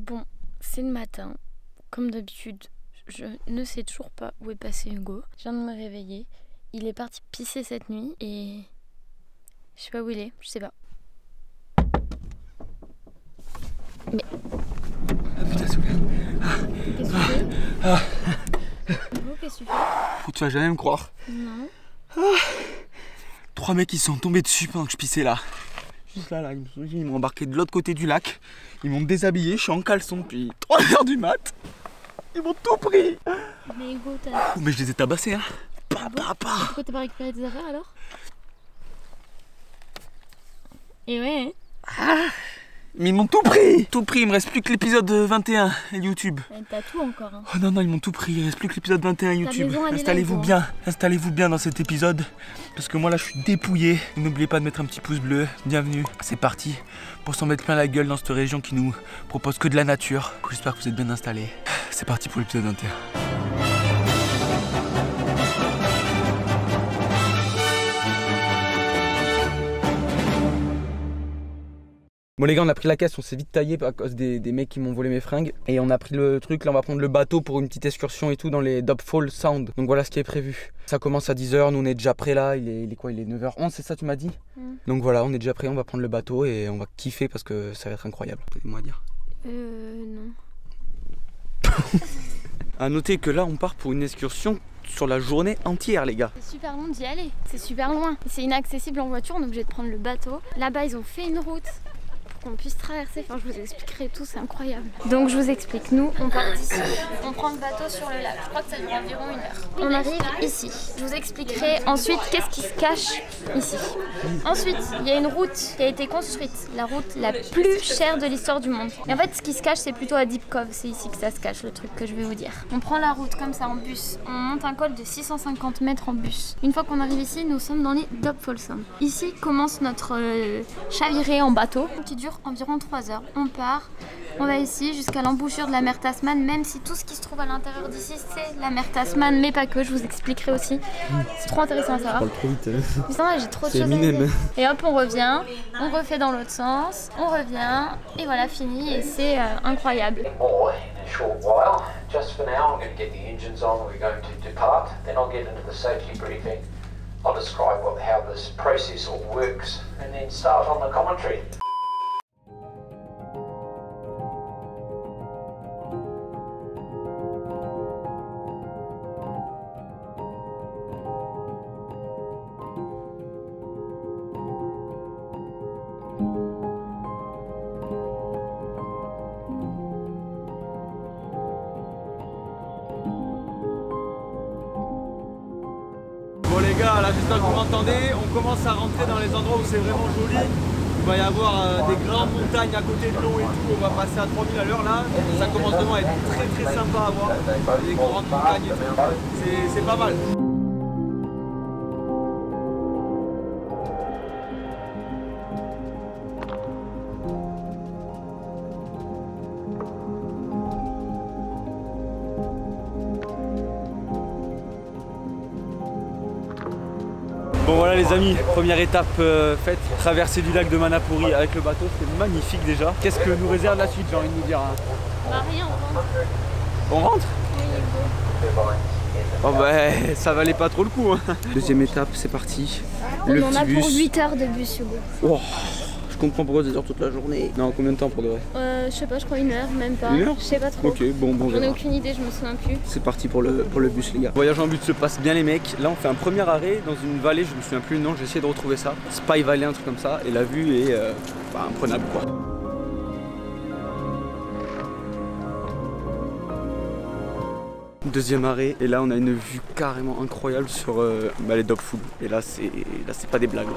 Bon, c'est le matin. Comme d'habitude, je ne sais toujours pas où est passé Hugo. Je viens de me réveiller. Il est parti pisser cette nuit et... je sais pas où il est, je sais pas. Mais... ah putain, c'est bien. Qu'est-ce que tu fais? Hugo, qu'est-ce que tu fais? Tu vas jamais me croire. Non. 3 mecs qui sont tombés dessus pendant que je pissais là. Juste là, ils m'ont embarqué de l'autre côté du lac. Ils m'ont déshabillé, je suis en caleçon depuis 3h du mat. Ils m'ont tout pris. Mais Hugo, t'as... Mais je les ai tabassés, hein. Pourquoi t'as pas récupéré tes affaires alors? Et ouais, hein. Mais ils m'ont tout pris. Tout pris, il me reste plus que l'épisode 21 YouTube. T'as tout encore, hein. Oh non, non, ils m'ont tout pris, il reste plus que l'épisode 21 YouTube. maison, elle est là, Installez-vous Hugo. bien, installez-vous bien dans cet épisode. Parce que moi là, je suis dépouillé. N'oubliez pas de mettre un petit pouce bleu. Bienvenue, c'est parti pour s'en mettre plein la gueule dans cette région qui nous propose que de la nature. J'espère que vous êtes bien installés. C'est parti pour l'épisode 21. Bon les gars, on a pris la caisse, on s'est vite taillé à cause des mecs qui m'ont volé mes fringues. Et on a pris le truc, là on va prendre le bateau pour une petite excursion et tout dans les Dopefall Sound. Donc voilà ce qui est prévu. Ça commence à 10 h, nous on est déjà prêts là, il est quoi? Il est 9 h 11, c'est ça tu m'as dit? Donc voilà, on est déjà prêts, on va prendre le bateau et on va kiffer parce que ça va être incroyable. Moi à dire. Non. À noter que là on part pour une excursion sur la journée entière les gars. C'est super long d'y aller, c'est super loin. C'est inaccessible en voiture, on est obligé de prendre le bateau. Là-bas ils ont fait une route qu'on puisse traverser, enfin je vous expliquerai tout, c'est incroyable. Donc je vous explique, nous on part d'ici, on prend le bateau sur le lac, je crois que ça dure environ 1 heure. On arrive ici, je vous expliquerai ensuite qu'est-ce qui se cache ici. Ensuite, il y a une route qui a été construite, la route la plus chère de l'histoire du monde. Et en fait ce qui se cache c'est plutôt à Deep Cove, c'est ici que ça se cache le truc que je vais vous dire. On prend la route comme ça en bus, on monte un col de 650 mètres en bus. Une fois qu'on arrive ici, nous sommes dans les Dopefall Sound. Ici commence notre chavirée en bateau qui dure environ 3 heures. On part, on va ici jusqu'à l'embouchure de la mer Tasman, même si tout ce qui se trouve à l'intérieur d'ici c'est la mer Tasman, mais pas que, je vous expliquerai aussi. C'est trop intéressant à savoir. Trop vite. Putain, j'ai trop de choses à dire. Et hop, on revient, on refait dans l'autre sens, on revient, et voilà, fini, et c'est incroyable. Short while. Just for now, I'm going to get the engines on. We're going to depart. Then I'll get into the safety briefing. I'll describe how this process all works, and then start on the commentary. Bon les gars, là j'espère que vous m'entendez, on commence à rentrer dans les endroits où c'est vraiment joli. Il va y avoir des grandes montagnes à côté de l'eau et tout, on va passer à 3000 à l'heure là. Ça commence vraiment à être très sympa à voir. Des grandes montagnes et tout, c'est pas mal. Bon voilà les amis, première étape faite, traversée du lac de Manapouri avec le bateau, c'est magnifique déjà. Qu'est-ce que nous réserve la suite, j'ai envie de nous dire hein. Bah rien, on rentre. On rentre? Oh bah ça valait pas trop le coup hein. Deuxième étape, c'est parti. On en a pour 8 heures de bus, Hugo. Oh, je comprends pourquoi ça dure toute la journée. Non, combien de temps pour de vrai? Je sais pas, je crois 1 heure, même pas. 1 heure? Je sais pas trop. Ok, bon, on J'en ai verra. aucune idée, je me souviens plus. C'est parti pour le bus les gars. Le voyage en bus se passe bien les mecs. Là on fait un premier arrêt dans une vallée, je me souviens plus le nom, j'ai essayé de retrouver ça. Spy Valley, un truc comme ça, et la vue est imprenable quoi. Deuxième arrêt, et là on a une vue carrément incroyable sur les Dopefall. Et là c'est pas des blagues.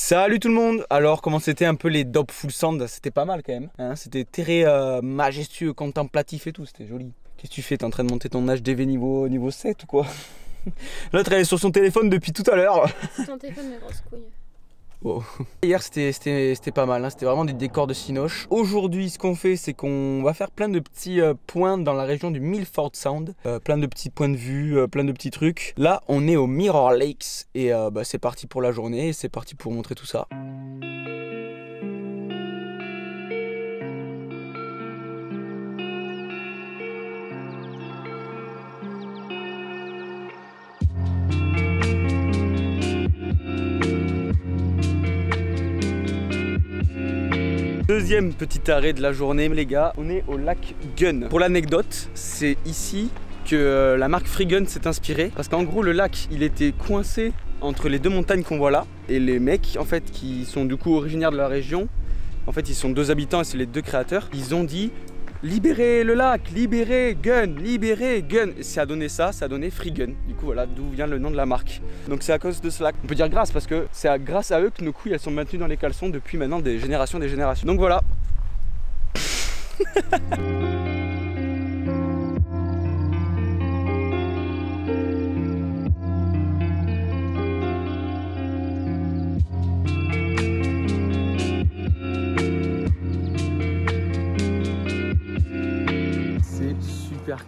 Salut tout le monde. Alors comment c'était un peu les Dopeful Sound? C'était pas mal quand même hein, c'était très majestueux, contemplatif et tout, c'était joli. Qu'est-ce que tu fais? T'es en train de monter ton HDV niveau 7 ou quoi? L'autre elle est sur son téléphone depuis tout à l'heure. C'est ton téléphone mes grosses couilles. Wow. Hier c'était pas mal, hein. C'était vraiment des décors de cinoche. Aujourd'hui ce qu'on fait c'est qu'on va faire plein de petits points dans la région du Milford Sound. Plein de petits points de vue, plein de petits trucs. Là on est au Mirror Lakes et c'est parti pour la journée, c'est parti pour montrer tout ça. Deuxième petit arrêt de la journée les gars, on est au lac Gun. Pour l'anecdote, c'est ici que la marque Free Gun s'est inspirée. Parce qu'en gros le lac il était coincé entre les deux montagnes qu'on voit là. Et les mecs en fait qui sont du coup originaires de la région, en fait ils sont deux habitants et c'est les deux créateurs. Ils ont dit libérez le lac, libérez Gun, libérez Gun. Et ça a donné ça, ça a donné Free Gun. Du coup voilà d'où vient le nom de la marque. Donc c'est à cause de ce lac. On peut dire grâce parce que c'est grâce à eux que nos couilles elles sont maintenues dans les caleçons depuis maintenant des générations. Donc voilà.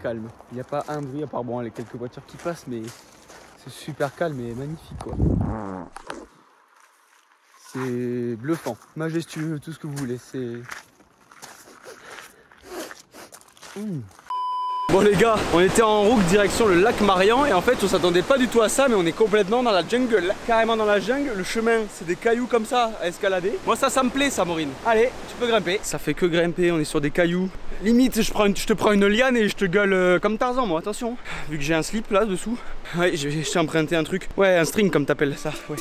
Calme, il n'y a pas un bruit à part bon les quelques voitures qui passent, mais c'est super calme et magnifique quoi. C'est bluffant, majestueux, tout ce que vous voulez, c'est... Bon les gars, on était en route direction le lac Marian et en fait on s'attendait pas du tout à ça, mais on est complètement dans la jungle, carrément dans la jungle. Le chemin c'est des cailloux comme ça à escalader. Moi ça me plaît ça Maureen. Allez, tu peux grimper. Ça fait que grimper, on est sur des cailloux. Limite je te prends une liane et je te gueule comme Tarzan moi, attention. Vu que j'ai un slip là dessous. Ouais, je t'ai emprunté un truc. Ouais, un string comme t'appelles ça, ouais.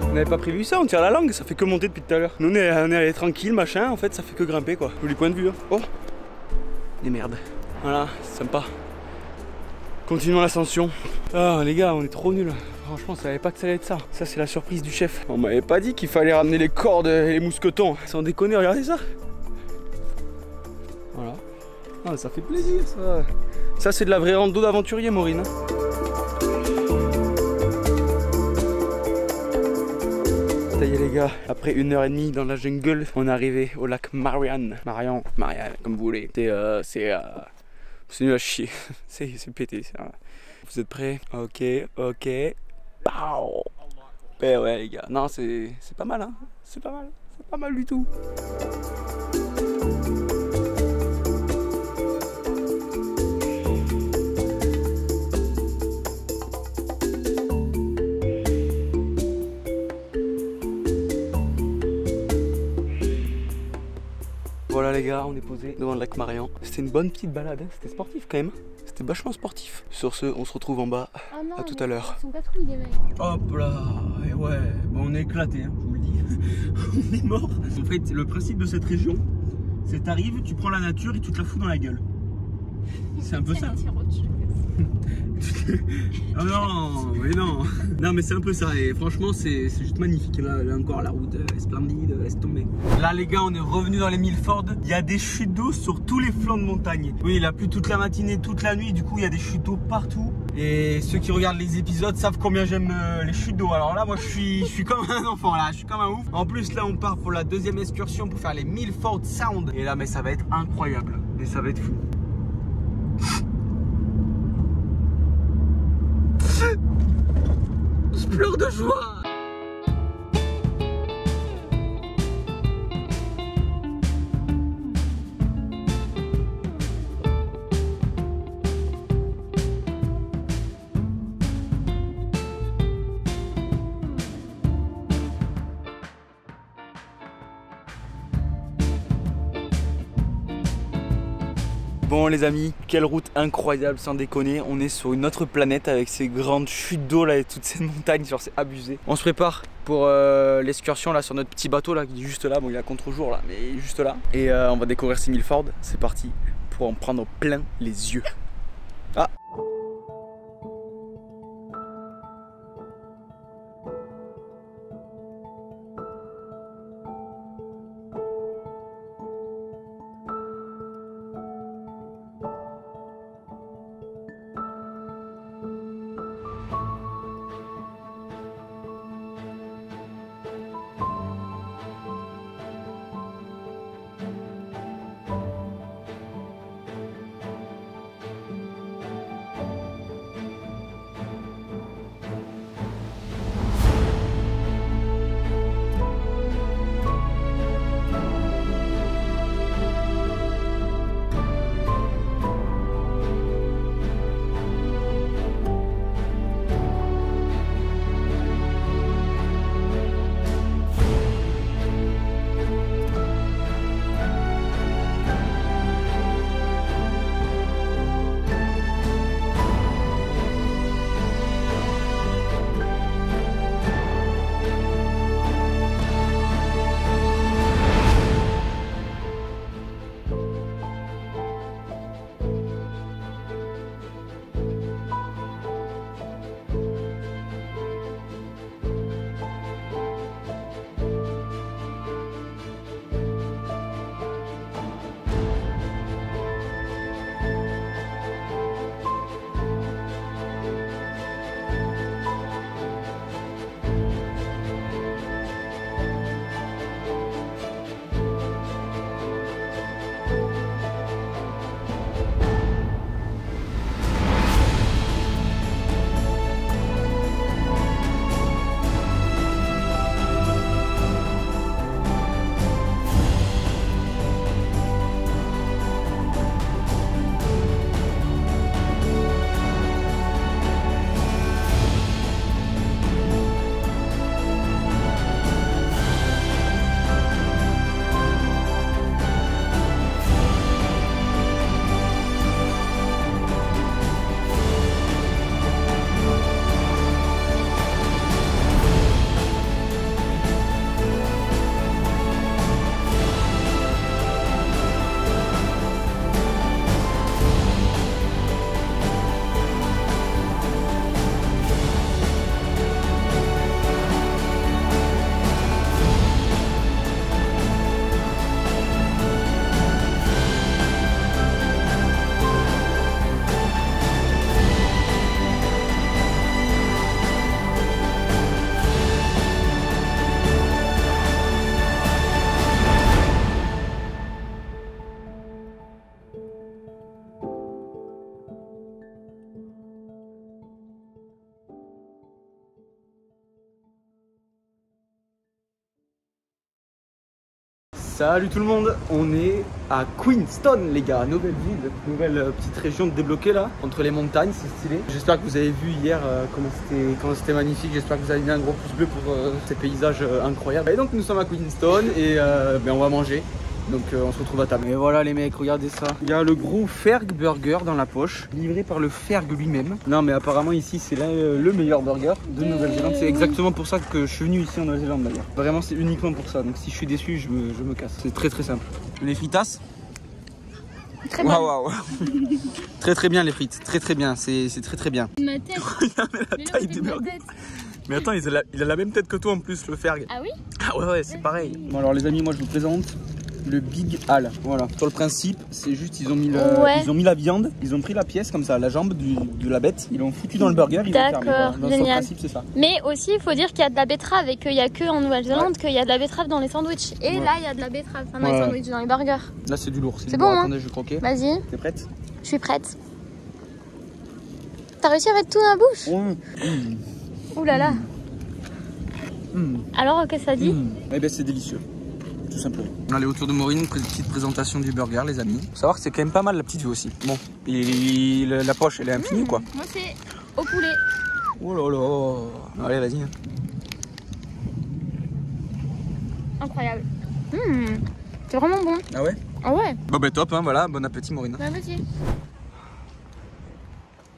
On n'avait pas prévu ça, on tire la langue, ça fait que monter depuis tout à l'heure. Nous on est allé tranquille, machin, en fait ça fait que grimper quoi. Joli point de vue hein. Oh, des merdes. Voilà, c'est sympa. Continuons l'ascension. Ah les gars, on est trop nuls. Franchement, je savais pas que ça allait être ça. Ça c'est la surprise du chef. On m'avait pas dit qu'il fallait ramener les cordes et les mousquetons. Sans déconner, regardez ça. Voilà. Ah, ça fait plaisir ça. Ça c'est de la vraie rando d'aventurier Maureen hein. Ça y est les gars, après 1h30 dans la jungle, on est arrivé au lac Marian, comme vous voulez. C'est nul à chier, c'est pété. Vous êtes prêts? Ok. Pow. Ben ouais les gars, non c'est pas mal hein, c'est pas mal du tout. Voilà les gars, on est posé devant le lac Marian. C'était une bonne petite balade, hein. C'était sportif quand même. C'était vachement sportif. Sur ce, on se retrouve en bas. Oh non, à tout à l'heure. Ils sont pas trouilles les mecs. Hop là, et ouais, bon, on est éclaté, hein, je vous le dis. On est mort. En fait, le principe de cette région, c'est t'arrives, tu prends la nature et tu te la fous dans la gueule. C'est un peu ça. Oh non, mais non. Non mais c'est un peu ça et franchement c'est juste magnifique. Là encore la route est splendide, laisse tomber. Là les gars on est revenu dans les Milford. Il y a des chutes d'eau sur tous les flancs de montagne. Oui il a plu toute la matinée, toute la nuit, du coup il y a des chutes d'eau partout. Et ceux qui regardent les épisodes savent combien j'aime les chutes d'eau. Alors là moi je suis comme un enfant là, je suis comme un ouf. En plus là on part pour la deuxième excursion pour faire les Milford Sound. Et là mais ça va être incroyable. Et ça va être fou. Je pleure de joie. Bon les amis, quelle route incroyable sans déconner. On est sur une autre planète avec ces grandes chutes d'eau là et toutes ces montagnes, genre c'est abusé. On se prépare pour l'excursion là sur notre petit bateau là qui est juste là. Bon il est à contre-jour là mais il est juste là. Et on va découvrir ces Milford. C'est parti pour en prendre plein les yeux. Ah. Salut tout le monde, on est à Queenstown les gars, nouvelle ville, nouvelle petite région de débloquer là, entre les montagnes, c'est stylé. J'espère que vous avez vu hier comment c'était magnifique, j'espère que vous avez mis un gros pouce bleu pour ces paysages incroyables. Et donc nous sommes à Queenstown et on va manger. Donc on se retrouve à table. Et voilà les mecs, regardez ça. Il y a le gros Ferg Burger dans la poche, livré par le Ferg lui-même. Non mais apparemment ici c'est le meilleur burger de Nouvelle-Zélande. C'est exactement pour ça que je suis venu ici en Nouvelle-Zélande d'ailleurs. Vraiment c'est uniquement pour ça. Donc si je suis déçu, je me casse. C'est très très simple. Les fritas. Très bien. Waouh. Très bien les frites. Très bien. C'est très bien. Ma tête. Regardez la taille du burger. Mais attends, il a la même tête que toi en plus le Ferg. Ah oui? Ah ouais c'est pareil. Bon alors les amis, moi je vous présente le Big Al. Voilà. Sur le principe, c'est juste ils ont mis la viande, ils ont pris la pièce comme ça, la jambe de la bête, ils l'ont foutu dans le burger. D'accord, génial. Sur le principe, c'est ça. Mais aussi, il faut dire qu'il y a de la betterave et qu'il n'y a que en Nouvelle-Zélande qu'il y a de la betterave dans les sandwichs. Et là, il y a de la betterave dans les sandwichs, dans les burgers. Là, c'est du lourd. C'est bon, hein? Attendez, je vais croquer. Vas-y. T'es prête? Je suis prête. T'as réussi à mettre tout dans la bouche? Ouh là là. Alors, qu'est-ce que ça dit? Eh ben, c'est délicieux. Tout simplement. Allez, autour de Maureen, petite présentation du burger, les amis. Faut savoir que c'est quand même pas mal la petite vue aussi. Bon, la poche, elle est infinie quoi. Moi, c'est au poulet. Oh là là. Allez, vas-y. Incroyable. C'est vraiment bon. Ah ouais? Ah ouais. Bon bah top, hein, voilà, bon appétit Maureen. Bon appétit.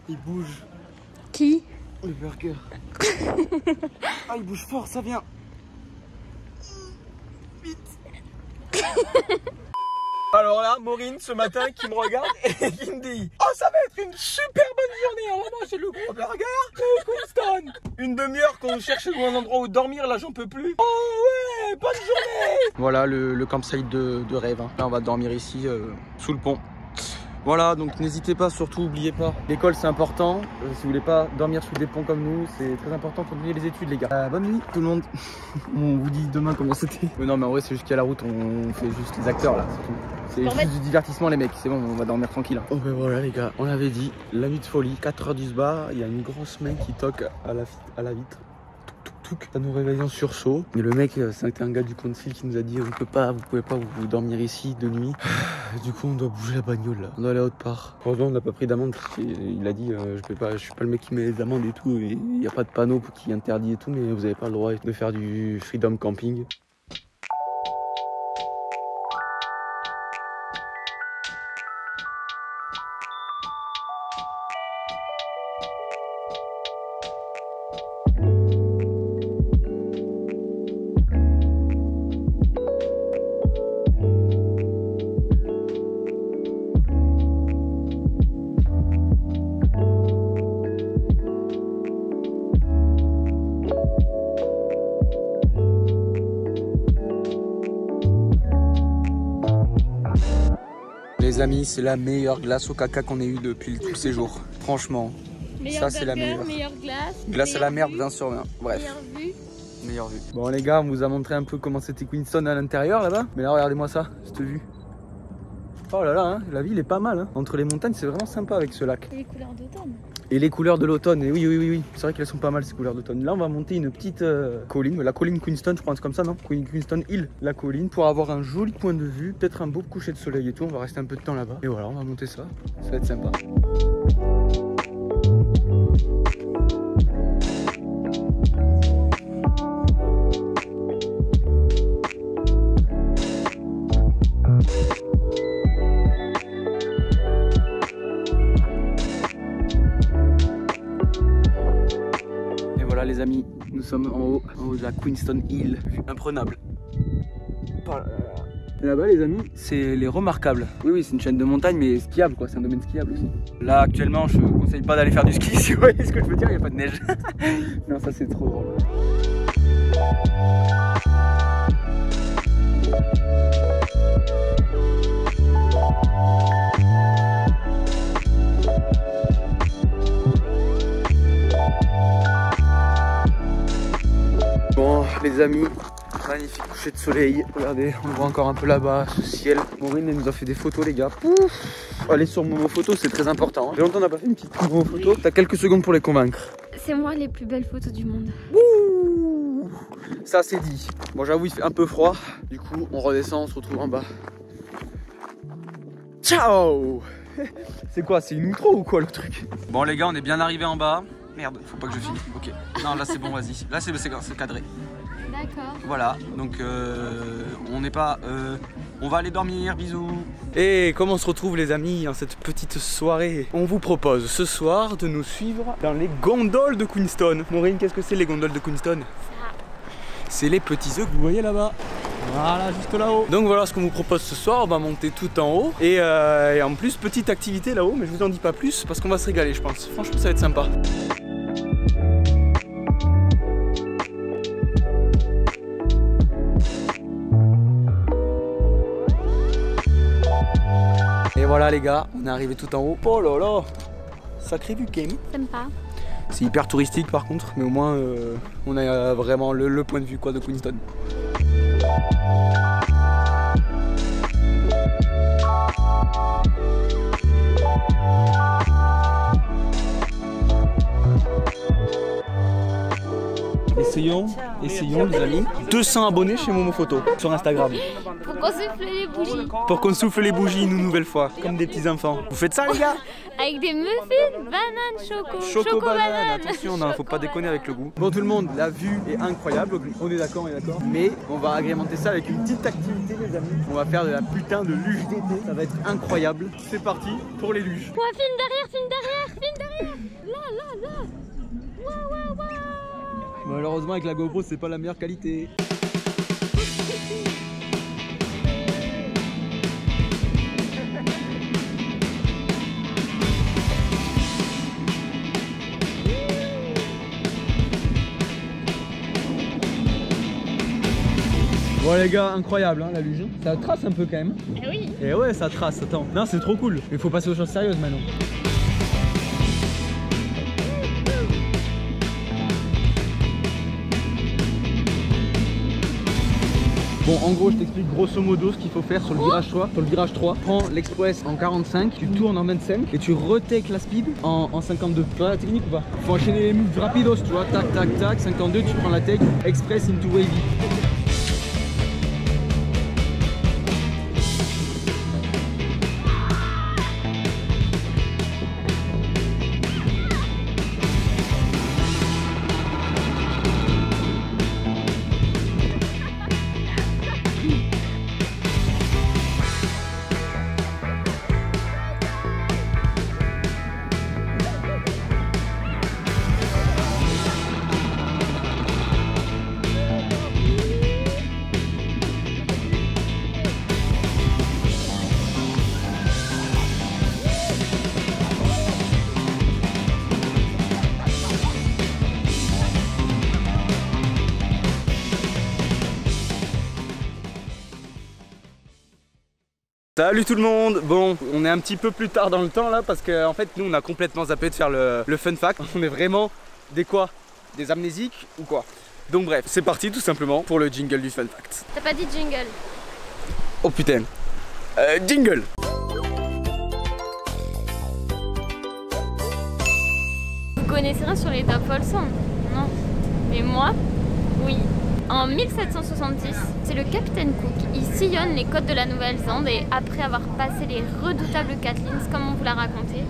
Il bouge. Qui? Le burger. Ah il bouge fort, ça vient. Vite. Alors là, Maureen ce matin qui me regarde et qui me dit: oh ça va être une super bonne journée, on va manger le gros burger de Queenstown. Une demi-heure qu'on cherche un endroit où dormir, là j'en peux plus. Oh ouais, bonne journée. Voilà le campsite de rêve, hein. Là on va dormir ici sous le pont. Voilà, donc n'hésitez pas, surtout oubliez pas, l'école c'est important, si vous voulez pas dormir sous des ponts comme nous, c'est très important, continuez les études les gars. Bonne nuit tout le monde. On vous dit demain comment c'était. Mais non mais en vrai c'est juste qu'à la route on fait juste les acteurs là, c'est tout. C'est juste du divertissement les mecs, c'est bon, on va dormir tranquille. Hein. Oh ben voilà les gars, on avait dit, la nuit de folie, 4h du sbar, il y a une grosse main qui toque à la vitre. Ça nous réveille en sursaut. Mais le mec, c'était un gars du council qui nous a dit vous pouvez pas vous dormir ici de nuit. Du coup on doit bouger la bagnole là. On doit aller à autre part. Heureusement on n'a pas pris d'amende. Il a dit je suis pas le mec qui met les amendes et tout. Il n'y a pas de panneau qui interdit et tout, mais vous n'avez pas le droit de faire du freedom camping. Les amis, c'est la meilleure glace au caca qu'on ait eue depuis tout séjour. Franchement, ça c'est la meilleure. Meilleure glace. Glace à la merde, 20 sur 20. Bref. Meilleure vue. Bon les gars, on vous a montré un peu comment c'était Queenstown à l'intérieur là-bas. Mais là, regardez-moi ça, cette vue. Oh là là, hein, la ville est pas mal. Hein. Entre les montagnes, c'est vraiment sympa avec ce lac. Et les couleurs d'automne. Et les couleurs de l'automne, et oui. C'est vrai qu'elles sont pas mal ces couleurs d'automne. Là, on va monter une petite colline, la colline Queenstown, je crois, c'est comme ça, non? Queenstown Hill, la colline, pour avoir un joli point de vue, peut-être un beau coucher de soleil et tout. On va rester un peu de temps là-bas. Et voilà, on va monter ça. Ça va être sympa. Les amis, nous sommes en haut de la Queenstown Hill, vue imprenable. Là-bas les amis, c'est les Remarquables. Oui, c'est une chaîne de montagne mais skiable quoi, c'est un domaine skiable aussi. Là actuellement je vous conseille pas d'aller faire du ski si vous voyez ce que je veux dire, il n'y a pas de neige. Non ça c'est trop drôle. Bon les amis, magnifique coucher de soleil. Regardez, on le voit encore un peu là-bas, ce ciel. Maureen elle nous a fait des photos les gars. Pouf, allez sur Momo Photo, c'est très important. J'ai longtemps on n'a pas fait une petite Momo Photo. T'as quelques secondes pour les convaincre. C'est moi les plus belles photos du monde. Ouh, ça c'est dit. Bon j'avoue il fait un peu froid. Du coup on redescend, on se retrouve en bas. Ciao. C'est quoi, c'est une outro ou quoi le truc? Bon les gars, on est bien arrivé en bas. Merde, faut pas que je filme. Ok. Non, là c'est bon, vas-y. Là c'est cadré. D'accord. Voilà, donc on n'est pas... on va aller dormir, bisous. Et comment on se retrouve les amis en cette petite soirée? On vous propose ce soir de nous suivre dans les gondoles de Queenstown. Maureen, qu'est-ce que c'est les gondoles de Queenstown? C'est les petits œufs que vous voyez là-bas. Voilà, juste là-haut. Donc voilà ce qu'on vous propose ce soir, on va monter tout en haut. Et en plus, petite activité là-haut, mais je vous en dis pas plus parce qu'on va se régaler je pense. Franchement ça va être sympa. Et voilà les gars, on est arrivé tout en haut. Oh là là, sacré vue Kim. Sympa. C'est hyper touristique par contre, mais au moins on a vraiment le point de vue quoi de Queenstown. Essayons les amis. 200 abonnés chez Momo Photo sur Instagram. Pour qu'on souffle les bougies. Pour qu'on souffle les bougies une nouvelle fois, comme des petits enfants. Vous faites ça les gars? Avec des muffins, bananes, Choco banane, attention, non, faut pas déconner avec le goût. Bon tout le monde, la vue est incroyable, on est d'accord, mais on va agrémenter ça avec une petite activité les amis. On va faire de la putain de luge d'été, ça va être incroyable. C'est parti pour les luges. Ouais, filme derrière. Là. Waouh. Malheureusement avec la GoPro c'est pas la meilleure qualité. Bon les gars, incroyable hein, la luge. Ça trace un peu quand même. Eh oui. Et ouais ça trace, attends. Non c'est trop cool. Il faut passer aux choses sérieuses maintenant. Bon en gros je t'explique grosso modo ce qu'il faut faire sur le virage 3. Sur le virage 3, prends l'express en 45, tu tournes en 25 et tu retake la speed en 52. Tu vois la technique ou pas? Faut enchaîner les moves rapidos, tu vois, tac tac tac, 52 tu prends la take, express into wavy. Salut tout le monde. Bon, on est un petit peu plus tard dans le temps là parce que en fait nous on a complètement zappé de faire le fun fact. On est vraiment des quoi? Des amnésiques ou quoi? Donc bref, c'est parti tout simplement pour le jingle du fun fact. T'as pas dit jingle? Oh putain. Jingle. Vous connaissez rien sur les Dapple Sound? Non. Mais moi, oui. En 1770, c'est le capitaine Cook. Il sillonne les côtes de la Nouvelle-Zélande et après avoir passé les redoutables Catlins, comme on vous l'a raconté,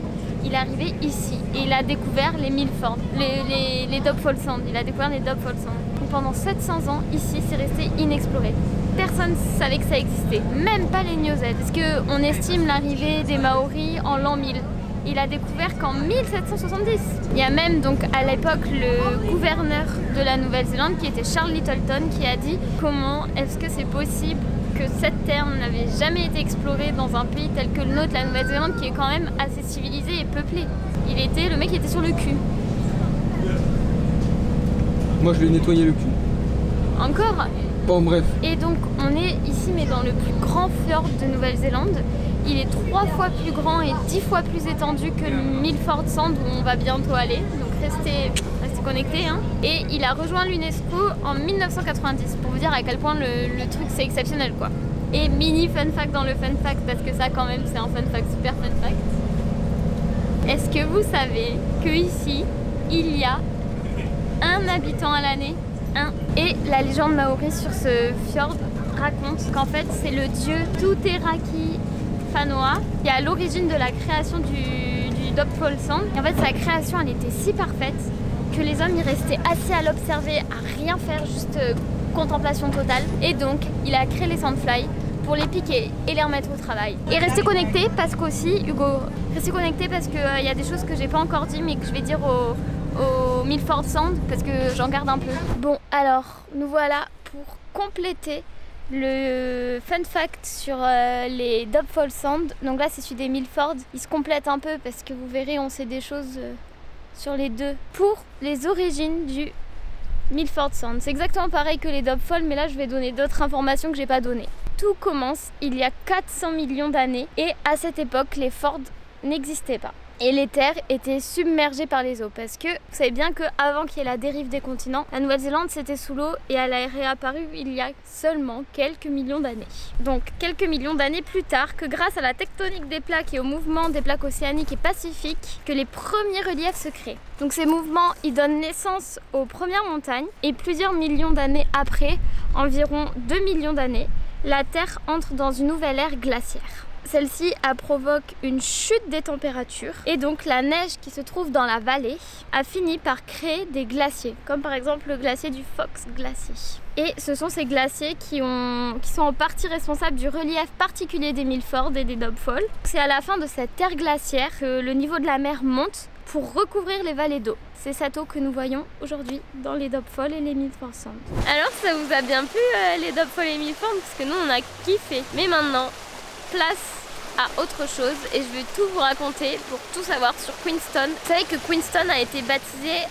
il est arrivé ici et il a découvert les Milford, les Dapple Sound. Il a découvert les Dapple Sound. Donc pendant 700 ans, ici, c'est resté inexploré. Personne ne savait que ça existait, même pas les Niosètes, parce qu'on estime l'arrivée des Maoris en l'an 1000. Il a découvert qu'en 1770. Il y a même donc à l'époque le gouverneur de la Nouvelle-Zélande qui était Charles Lyttelton qui a dit comment est-ce que c'est possible que cette terre n'avait jamais été explorée dans un pays tel que le nôtre, la Nouvelle-Zélande, qui est quand même assez civilisé et peuplé. Il était, le mec était sur le cul. Moi je lui ai nettoyé le cul. Encore? Bon bref. Et donc on est ici mais dans le plus grand fjord de Nouvelle-Zélande. Il est 3 fois plus grand et 10 fois plus étendu que le Milford Sound où on va bientôt aller. Donc restez connectés. Hein. Et il a rejoint l'UNESCO en 1990 pour vous dire à quel point le truc c'est exceptionnel quoi. Et mini fun fact dans le fun fact parce que ça quand même c'est un fun fact, super fun fact. Est-ce que vous savez que ici il y a un habitant à l'année? Et la légende maori sur ce fjord raconte qu'en fait c'est le dieu Tuteraki Whanua qui est à l'origine de la création du Dapple Sound. Et en fait sa création elle était si parfaite que les hommes y restaient assis à l'observer, à rien faire, juste contemplation totale. Et donc il a créé les Soundfly pour les piquer et les remettre au travail. Et restez connectés parce qu'aussi, Hugo, restez connectés parce qu'il y a des choses que j'ai pas encore dit mais que je vais dire au Milford Sound parce que j'en garde un peu. Bon alors, nous voilà pour compléter le fun fact sur les Dapple Sound. Donc là c'est celui des Milford, il se complète un peu parce que vous verrez on sait des choses sur les deux. Pour les origines du Milford Sound, c'est exactement pareil que les Dapple mais là je vais donner d'autres informations que j'ai pas données. Tout commence il y a 400 millions d'années et à cette époque les Ford n'existaient pas. et les terres étaient submergées par les eaux parce que vous savez bien qu'avant qu'il y ait la dérive des continents, la Nouvelle-Zélande c'était sous l'eau et elle a réapparu il y a seulement quelques millions d'années. Donc quelques millions d'années plus tard, que grâce à la tectonique des plaques et au mouvement des plaques océaniques et pacifiques, que les premiers reliefs se créent. Donc ces mouvements, ils donnent naissance aux premières montagnes et plusieurs millions d'années après, environ 2 millions d'années, la Terre entre dans une nouvelle ère glaciaire. Celle-ci provoque une chute des températures et donc la neige qui se trouve dans la vallée a fini par créer des glaciers, comme par exemple le glacier du Fox Glacier. Et ce sont ces glaciers qui sont en partie responsables du relief particulier des Milford et des Dobfall. C'est à la fin de cette ère glaciaire que le niveau de la mer monte pour recouvrir les vallées d'eau. C'est cette eau que nous voyons aujourd'hui dans les Dobfall et les Milford Sound. Alors ça vous a bien plu les Dobfall et Milford, parce que nous on a kiffé. Mais maintenant, place à autre chose et je vais tout vous raconter pour tout savoir sur Queenstown. Vous savez que Queenstown a été baptisée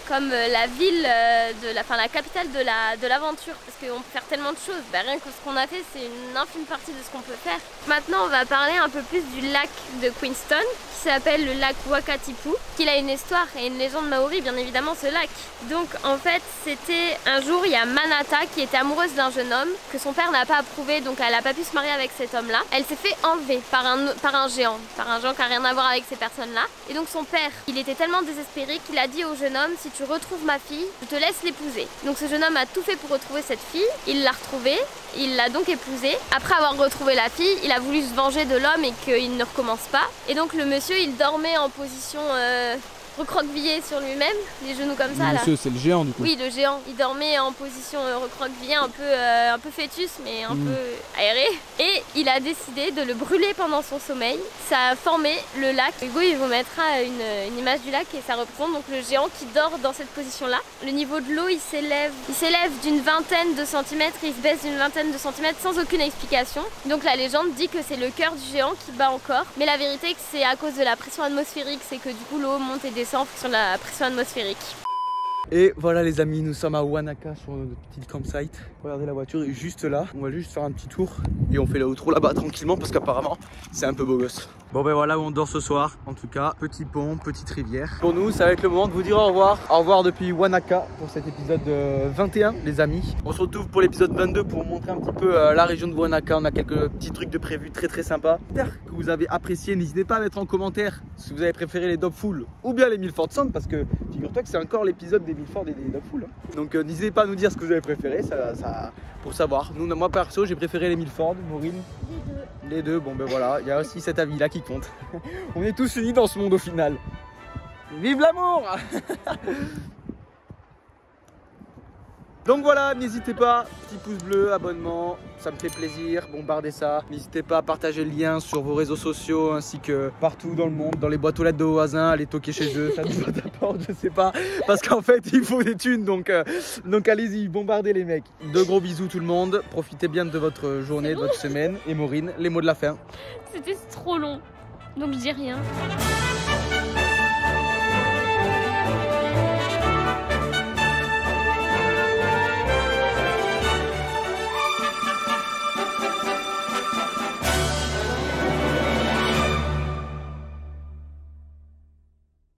comme la ville la capitale de l'aventure, parce qu'on peut faire tellement de choses. Rien que ce qu'on a fait, c'est une infime partie de ce qu'on peut faire. Maintenant on va parler un peu plus du lac de Queenstown qui s'appelle le lac Wakatipu, qu'il a une histoire et une légende maori bien évidemment ce lac. Donc en fait c'était un jour, il y a Manata qui était amoureuse d'un jeune homme que son père n'a pas approuvé, donc elle n'a pas pu se marier avec cet homme là. Elle s'est fait enlever par un géant qui n'a rien à voir avec ces personnes là. Et donc son père, il était tellement désespéré qu'il a dit au jeune homme, si tu retrouves ma fille, je te laisse l'épouser. Donc ce jeune homme a tout fait pour retrouver cette fille, il l'a retrouvée, il l'a donc épousée. Après avoir retrouvé la fille, il a voulu se venger de l'homme et qu'il ne recommence pas. Et donc le monsieur, il dormait en position recroquevillé sur lui-même, les genoux comme ça. Monsieur, c'est le géant du coup. Oui, le géant. Il dormait en position recroquevillée, un peu fœtus, mais un peu aéré. Et il a décidé de le brûler pendant son sommeil. Ça a formé le lac. Hugo, il vous mettra une image du lac et ça représente donc le géant qui dort dans cette position-là. Le niveau de l'eau, il s'élève d'une vingtaine de centimètres, il se baisse d'une vingtaine de centimètres sans aucune explication. Donc la légende dit que c'est le cœur du géant qui bat encore. Mais la vérité, c'est que c'est à cause de la pression atmosphérique, c'est que du coup l'eau monte et descend en fonction de la pression atmosphérique. Et voilà les amis, nous sommes à Wanaka sur notre petite campsite. Regardez, la voiture est juste là. On va juste faire un petit tour et on fait l'outro là-bas tranquillement parce qu'apparemment c'est un peu beau gosse. Bon ben voilà où on dort ce soir. En tout cas, petit pont, petite rivière. Pour nous, ça va être le moment de vous dire au revoir. Au revoir depuis Wanaka pour cet épisode 21 les amis. On se retrouve pour l'épisode 22 pour vous montrer un petit peu la région de Wanaka. On a quelques petits trucs de prévus très sympas. J'espère que vous avez apprécié. N'hésitez pas à mettre en commentaire si vous avez préféré les Dobfall ou bien les Milford Sound, parce que figure-toi que c'est encore l'épisode des Milford et des Dobfall. Donc n'hésitez pas à nous dire ce que vous avez préféré, ça pour savoir. Nous, moi perso, j'ai préféré les Milford. Maureen, les deux. Bon ben voilà, il y a aussi cet avis là qui compte. On est tous unis dans ce monde au final. Vive l'amour. Donc voilà, n'hésitez pas, petit pouce bleu, abonnement, ça me fait plaisir, bombardez ça. N'hésitez pas à partager le lien sur vos réseaux sociaux ainsi que partout dans le monde, dans les boîtes aux lettres de voisins, allez toquer chez eux, ça nous apporte, je sais pas, parce qu'en fait il faut des thunes, donc allez-y, bombardez les mecs. De gros bisous tout le monde, profitez bien de votre journée, de votre semaine. Et Maureen, les mots de la fin. C'était trop long, donc je dis rien.